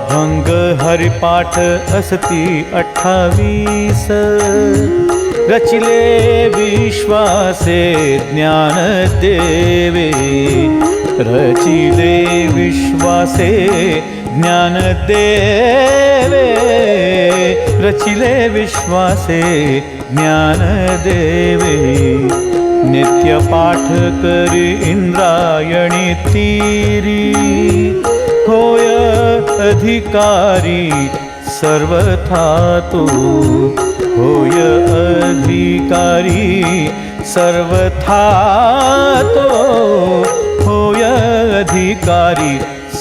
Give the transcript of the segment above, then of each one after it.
अभंग हरिपाठ असती 28, रचिले विश्वासे ज्ञान देवे, रचिले विश्वासे ज्ञान देवे, रचिले विश्वासे ज्ञान देवे। नित्य पाठ करी इंद्रायणी तीरी, होय अधिकारी सर्वथा तो, होय अधिकारी सर्वथा तो, होय अधिकारी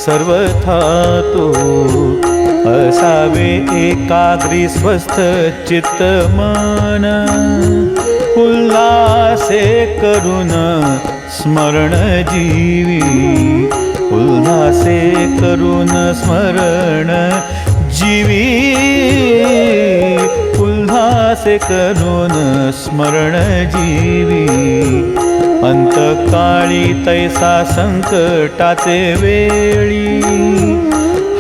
सर्वथा तो। असावे एकाग्री स्वस्थ चित्त मन, उल्हासे करून स्मरण जीवी, उल्हासे करून स्मरण जीवी, उल्हासे करून स्मरण जीवी। अंतकाळी तैसा संकटाचे वेळी,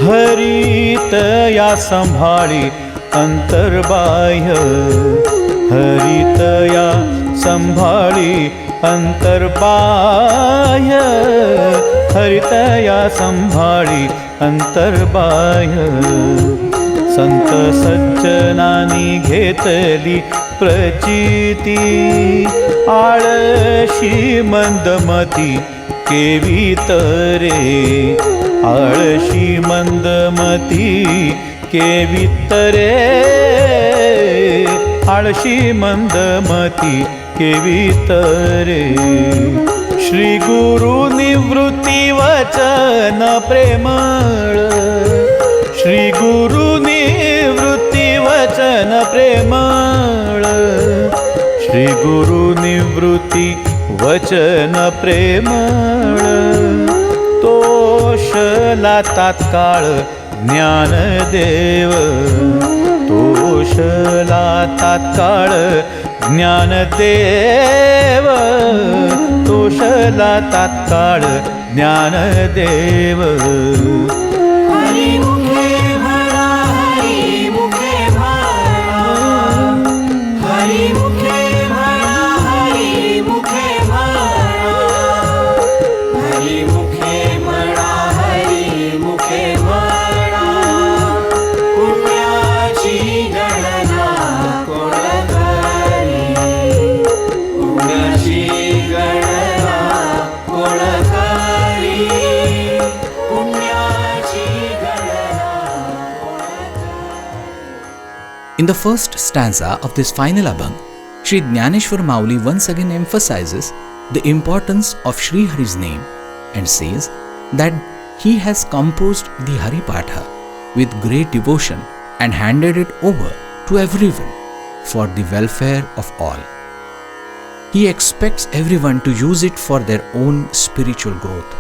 हरित या संभाळी अंतर्बाह्य, हरित या संभाळी अंतर्बाह्य, हरित या संभाळी अंतर्बाह्य। संत सज्जनानी घेतली प्रचिती, आळशी मंदमती केवी तरे, आळशी मंदमती केवी तरे, आळशी मंदमती केवी तरे। श्री गुरु निवृत्ती वचन प्रेमळ, श्री गुरु निवृत्ती वचन प्रेमळ, श्री गुरु निवृत्ती वचन प्रेमळ। तोषला तात्काळ ज्ञानदेव, तोषला तात्काळ ज्ञानदेव, तोषला तात्काळ ज्ञानदेव। हरिमुखे भरा, हरिमुखे भरा, हरिमुखे भरा, हरिमुखे भरा, हरिमुखे भरा, हरिमुखे भरा। पुण्याची गणना कोण करी, पुण्याची गणना कोण करी, पुण्याची गणना कोण करी। In the first stanza of this final abhang, Sri Jnaneshwar Mauli once again emphasizes the importance of Sri Hari's name and says that he has composed the Haripatha with great devotion and handed it over to everyone for the welfare of all. He expects everyone to use it for their own spiritual growth.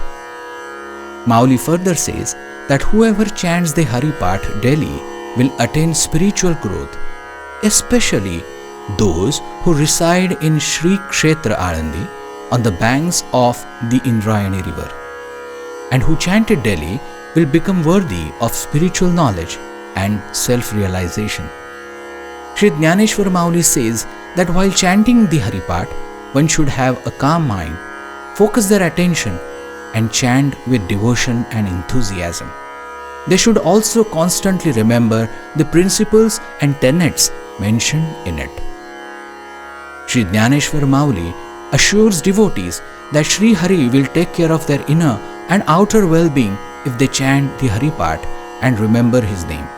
Mauli further says that whoever chants the Haripatha daily will attain spiritual growth, especially those who reside in Shri Kshetra Alandi on the banks of the Indrayani river, and who chant it daily will become worthy of spiritual knowledge and self-realization. Sri Jnaneshwar Mauli says that while chanting the Haripatha, one should have a calm mind, focus their attention, and chant with devotion and enthusiasm. They should also constantly remember the principles and tenets mentioned in it. Sri Jnaneshwar Mauli assures devotees that Sri Hari will take care of their inner and outer well-being if they chant the Haripatha and remember his name.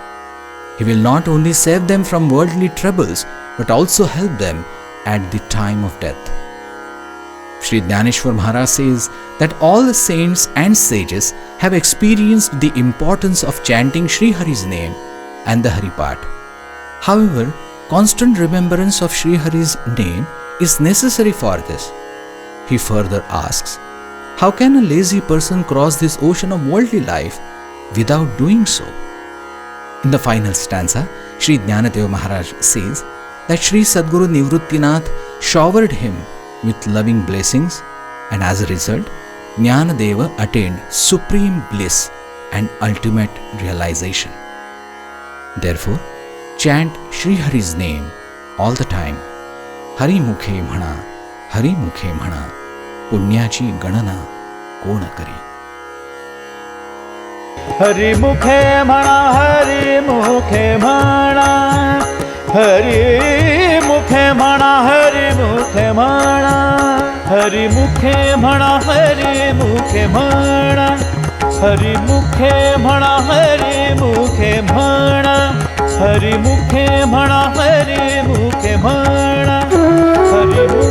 He will not only save them from worldly troubles but also help them at the time of death. Sri Jnaneshwar Maharaj says that all the saints and sages have experienced the importance of chanting Sri Hari's name and the Haripatha. However, constant remembrance of Sri Hari's name is necessary for this. He further asks, how can a lazy person cross this ocean of worldly life without doing so? In the final stanza, Sri Jnanadeva Maharaj says that Sri Sadguru Nivruttinath showered him with loving blessings, and as a result, Jnanadeva attained supreme bliss and ultimate realization. Therefore, chant Sri Hari's name all the time. Hari मुखे म्हणा, हरी मुखे म्हणा, पुण्याची गणना कोण करी. हरी मुखे म्हणा, हरी मुखे म्हणा, हरी मुखे म्हणा, हरी मुखे म्हणा, हरी मुखे म्हणा, हरी मुखे म्हणा, हरी मुखे म्हणा, हरी मुखे म्हणा, हरी मुखे म्हणा, हरी मुखे म्हणा, हरी मुखे